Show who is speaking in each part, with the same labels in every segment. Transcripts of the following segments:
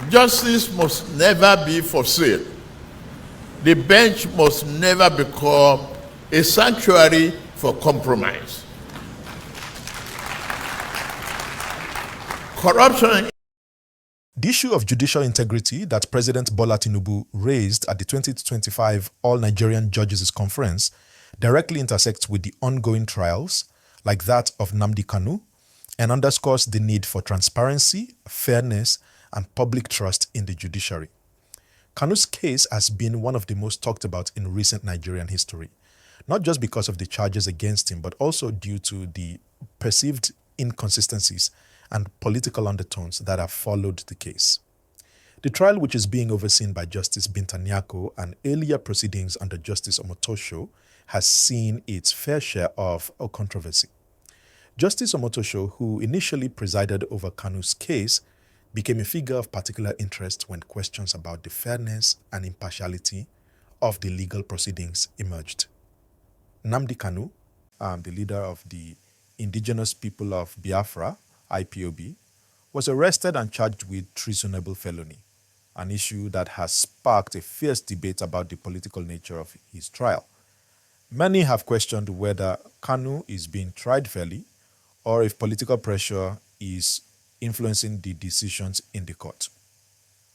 Speaker 1: Justice must never be for sale. The bench must never become a sanctuary for compromise. Corruption.
Speaker 2: The issue of judicial integrity that President Bola Tinubu raised at the 2025 All Nigerian Judges Conference directly intersects with the ongoing trials, like that of Nnamdi Kanu, and underscores the need for transparency, fairness, and public trust in the judiciary. Kanu's case has been one of the most talked about in recent Nigerian history, not just because of the charges against him, but also due to the perceived inconsistencies and political undertones that have followed the case. The trial, which is being overseen by Justice Binta Nyako and earlier proceedings under Justice Omotosho, has seen its fair share of controversy. Justice Omotosho, who initially presided over Kanu's case, became a figure of particular interest when questions about the fairness and impartiality of the legal proceedings emerged. Nnamdi Kanu, the leader of the Indigenous People of Biafra, IPOB, was arrested and charged with treasonable felony, an issue that has sparked a fierce debate about the political nature of his trial. Many have questioned whether Kanu is being tried fairly or if political pressure is influencing the decisions in the court.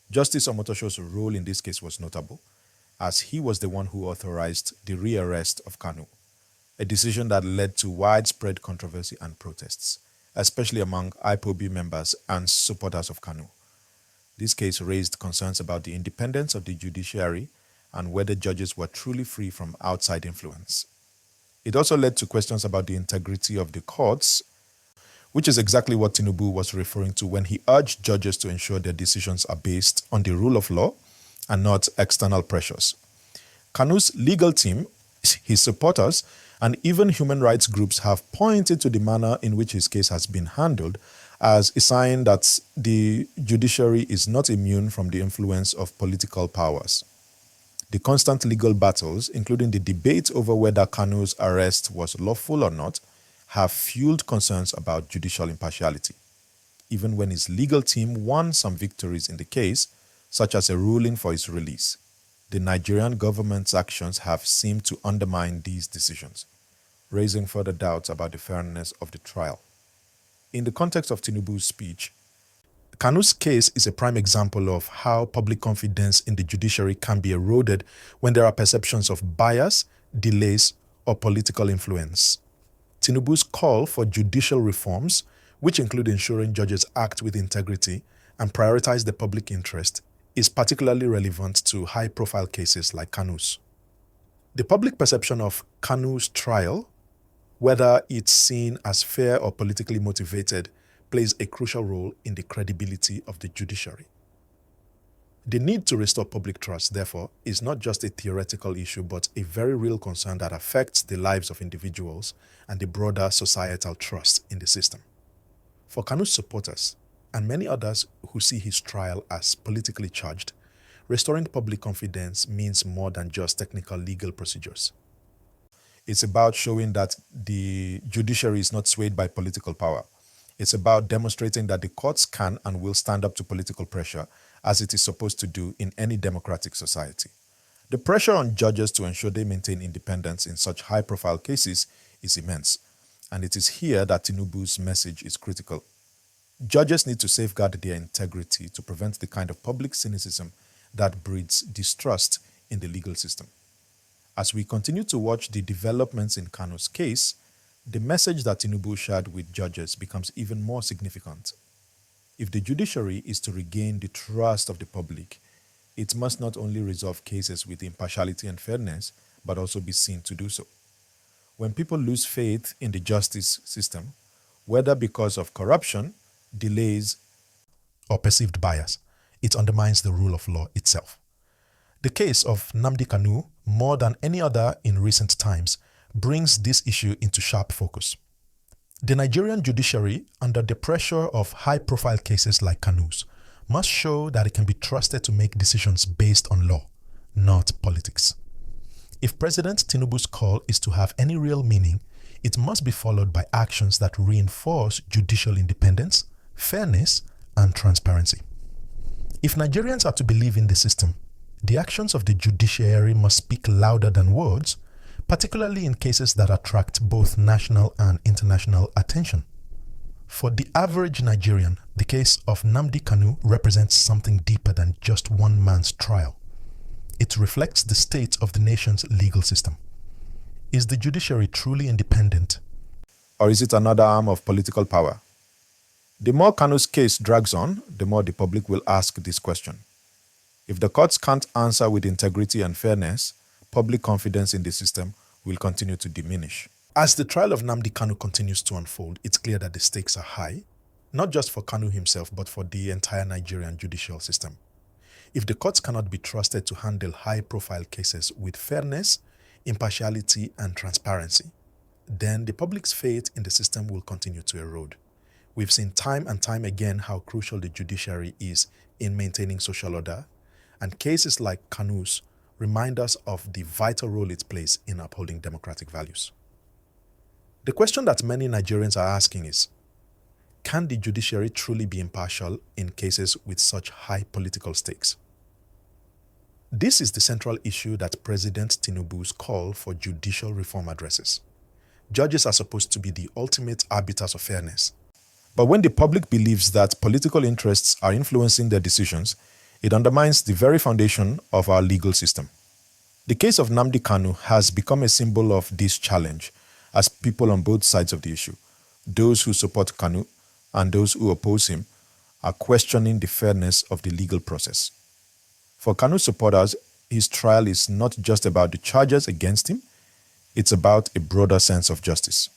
Speaker 2: Justice Omotosho's role in this case was notable, as he was the one who authorized the rearrest of Kanu, a decision that led to widespread controversy and protests, especially among IPOB members and supporters of Kanu. This case raised concerns about the independence of the judiciary and whether judges were truly free from outside influence. It also led to questions about the integrity of the courts, which is exactly what Tinubu was referring to when he urged judges to ensure their decisions are based on the rule of law and not external pressures. Kanu's legal team, his supporters, and even human rights groups have pointed to the manner in which his case has been handled as a sign that the judiciary is not immune from the influence of political powers. The constant legal battles, including the debate over whether Kanu's arrest was lawful or not, have fueled concerns about judicial impartiality. Even when his legal team won some victories in the case, such as a ruling for his release, the Nigerian government's actions have seemed to undermine these decisions, raising further doubts about the fairness of the trial. In the context of Tinubu's speech, Kanu's case is a prime example of how public confidence in the judiciary can be eroded when there are perceptions of bias, delays, or political influence. Tinubu's call for judicial reforms, which include ensuring judges act with integrity and prioritize the public interest, is particularly relevant to high-profile cases like Kanu's. The public perception of Kanu's trial, whether it's seen as fair or politically motivated, plays a crucial role in the credibility of the judiciary. The need to restore public trust, therefore, is not just a theoretical issue, but a very real concern that affects the lives of individuals and the broader societal trust in the system. For Kanu's supporters, and many others who see his trial as politically charged, restoring public confidence means more than just technical legal procedures. It's about showing that the judiciary is not swayed by political power. It's about demonstrating that the courts can and will stand up to political pressure, as it is supposed to do in any democratic society. The pressure on judges to ensure they maintain independence in such high-profile cases is immense, and it is here that Tinubu's message is critical. Judges need to safeguard their integrity to prevent the kind of public cynicism that breeds distrust in the legal system. As we continue to watch the developments in Kanu's case, the message that Tinubu shared with judges becomes even more significant. If the judiciary is to regain the trust of the public, it must not only resolve cases with impartiality and fairness, but also be seen to do so. When people lose faith in the justice system, whether because of corruption, delays, or perceived bias, it undermines the rule of law itself. The case of Nnamdi Kanu, more than any other in recent times, brings this issue into sharp focus. The Nigerian judiciary, under the pressure of high-profile cases like Kanu's, must show that it can be trusted to make decisions based on law, not politics. If President Tinubu's call is to have any real meaning, it must be followed by actions that reinforce judicial independence, fairness, and transparency. If Nigerians are to believe in the system, the actions of the judiciary must speak louder than words, particularly in cases that attract both national and international attention. For the average Nigerian, the case of Nnamdi Kanu represents something deeper than just one man's trial. It reflects the state of the nation's legal system. Is the judiciary truly independent? Or is it another arm of political power? The more Kanu's case drags on, the more the public will ask this question. If the courts can't answer with integrity and fairness, public confidence in the system will continue to diminish. As the trial of Nnamdi Kanu continues to unfold, it's clear that the stakes are high, not just for Kanu himself, but for the entire Nigerian judicial system. If the courts cannot be trusted to handle high-profile cases with fairness, impartiality, and transparency, then the public's faith in the system will continue to erode. We've seen time and time again how crucial the judiciary is in maintaining social order, and cases like Kanu's remind us of the vital role it plays in upholding democratic values. The question that many Nigerians are asking is, can the judiciary truly be impartial in cases with such high political stakes? This is the central issue that President Tinubu's call for judicial reform addresses. Judges are supposed to be the ultimate arbiters of fairness. But when the public believes that political interests are influencing their decisions, it undermines the very foundation of our legal system. The case of Nnamdi Kanu has become a symbol of this challenge, as people on both sides of the issue, those who support Kanu and those who oppose him, are questioning the fairness of the legal process. For Kanu supporters, his trial is not just about the charges against him, it's about a broader sense of justice.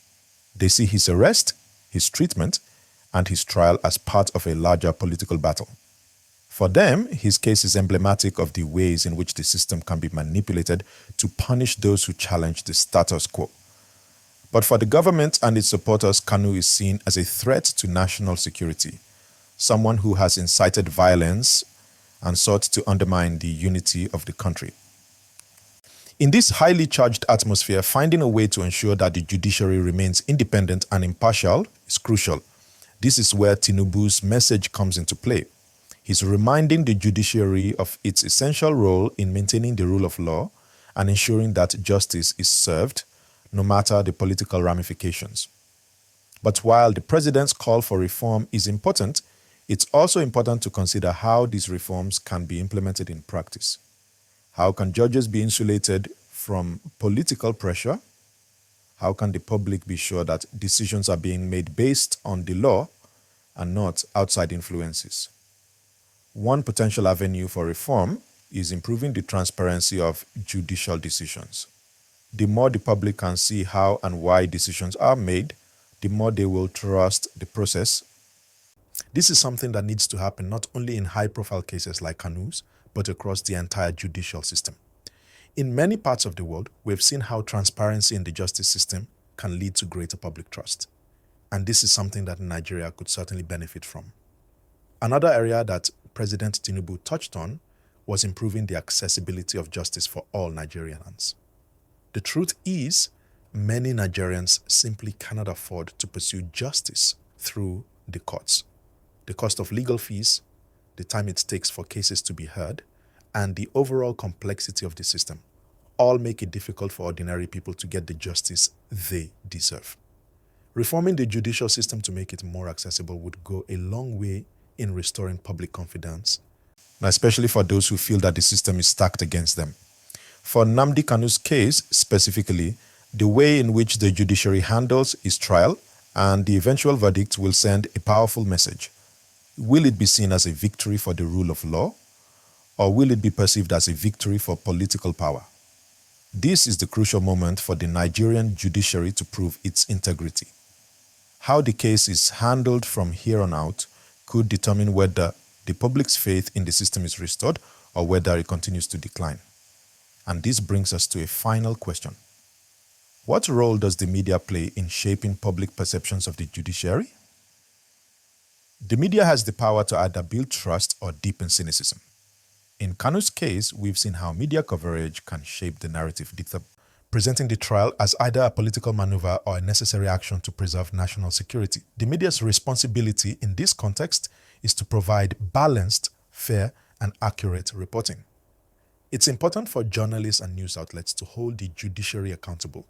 Speaker 2: They see his arrest, his treatment, and his trial as part of a larger political battle. For them, his case is emblematic of the ways in which the system can be manipulated to punish those who challenge the status quo. But for the government and its supporters, Kanu is seen as a threat to national security, someone who has incited violence and sought to undermine the unity of the country. In this highly charged atmosphere, finding a way to ensure that the judiciary remains independent and impartial is crucial. This is where Tinubu's message comes into play. He's reminding the judiciary of its essential role in maintaining the rule of law and ensuring that justice is served, no matter the political ramifications. But while the president's call for reform is important, it's also important to consider how these reforms can be implemented in practice. How can judges be insulated from political pressure? How can the public be sure that decisions are being made based on the law and not outside influences? One potential avenue for reform is improving the transparency of judicial decisions. The more the public can see how and why decisions are made, the more they will trust the process. This is something that needs to happen not only in high-profile cases like Kanu's, but across the entire judicial system. In many parts of the world, we've seen how transparency in the justice system can lead to greater public trust. And this is something that Nigeria could certainly benefit from. Another area that President Tinubu touched on was improving the accessibility of justice for all Nigerians. The truth is, many Nigerians simply cannot afford to pursue justice through the courts. The cost of legal fees, the time it takes for cases to be heard, and the overall complexity of the system all make it difficult for ordinary people to get the justice they deserve. Reforming the judicial system to make it more accessible would go a long way in restoring public confidence, especially for those who feel that the system is stacked against them. For Nnamdi Kanu's case specifically, the way in which the judiciary handles his trial and the eventual verdict will send a powerful message. Will it be seen as a victory for the rule of law, or will it be perceived as a victory for political power? This is the crucial moment for the Nigerian judiciary to prove its integrity. How the case is handled from here on out could determine whether the public's faith in the system is restored or whether it continues to decline. And this brings us to a final question. What role does the media play in shaping public perceptions of the judiciary? The media has the power to either build trust or deepen cynicism. In Kanu's case, we've seen how media coverage can shape the narrative, presenting the trial as either a political maneuver or a necessary action to preserve national security. The media's responsibility in this context is to provide balanced, fair, and accurate reporting. It's important for journalists and news outlets to hold the judiciary accountable,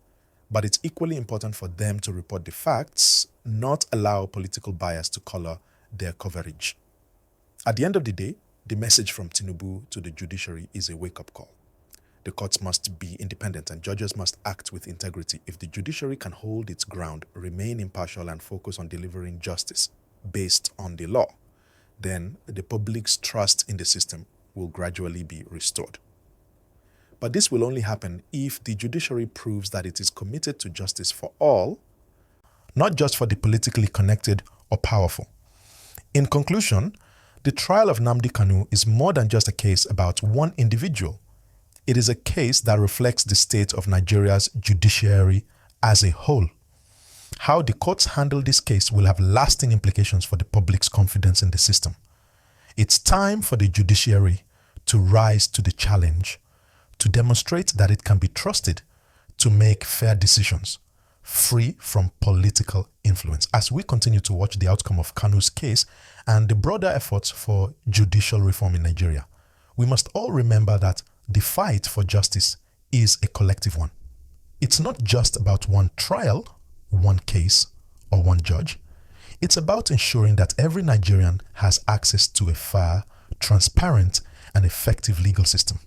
Speaker 2: but it's equally important for them to report the facts, not allow political bias to color their coverage. At the end of the day, the message from Tinubu to the judiciary is a wake-up call. The courts must be independent and judges must act with integrity. If the judiciary can hold its ground, remain impartial, and focus on delivering justice based on the law, then the public's trust in the system will gradually be restored. But this will only happen if the judiciary proves that it is committed to justice for all, not just for the politically connected or powerful. In conclusion, the trial of Nnamdi Kanu is more than just a case about one individual. It is a case that reflects the state of Nigeria's judiciary as a whole. How the courts handle this case will have lasting implications for the public's confidence in the system. It's time for the judiciary to rise to the challenge, to demonstrate that it can be trusted to make fair decisions, free from political influence. As we continue to watch the outcome of Kanu's case and the broader efforts for judicial reform in Nigeria, we must all remember that the fight for justice is a collective one. It's not just about one trial, one case, or one judge. It's about ensuring that every Nigerian has access to a fair, transparent, and effective legal system.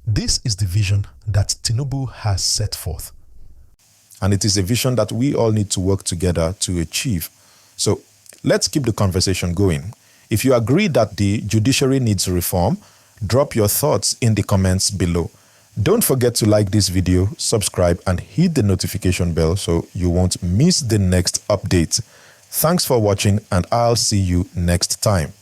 Speaker 2: This is the vision that Tinubu has set forth. And it is a vision that we all need to work together to achieve. So let's keep the conversation going. If you agree that the judiciary needs reform, drop your thoughts in the comments below. Don't forget to like this video, subscribe, and hit the notification bell so you won't miss the next update. Thanks for watching, and I'll see you next time.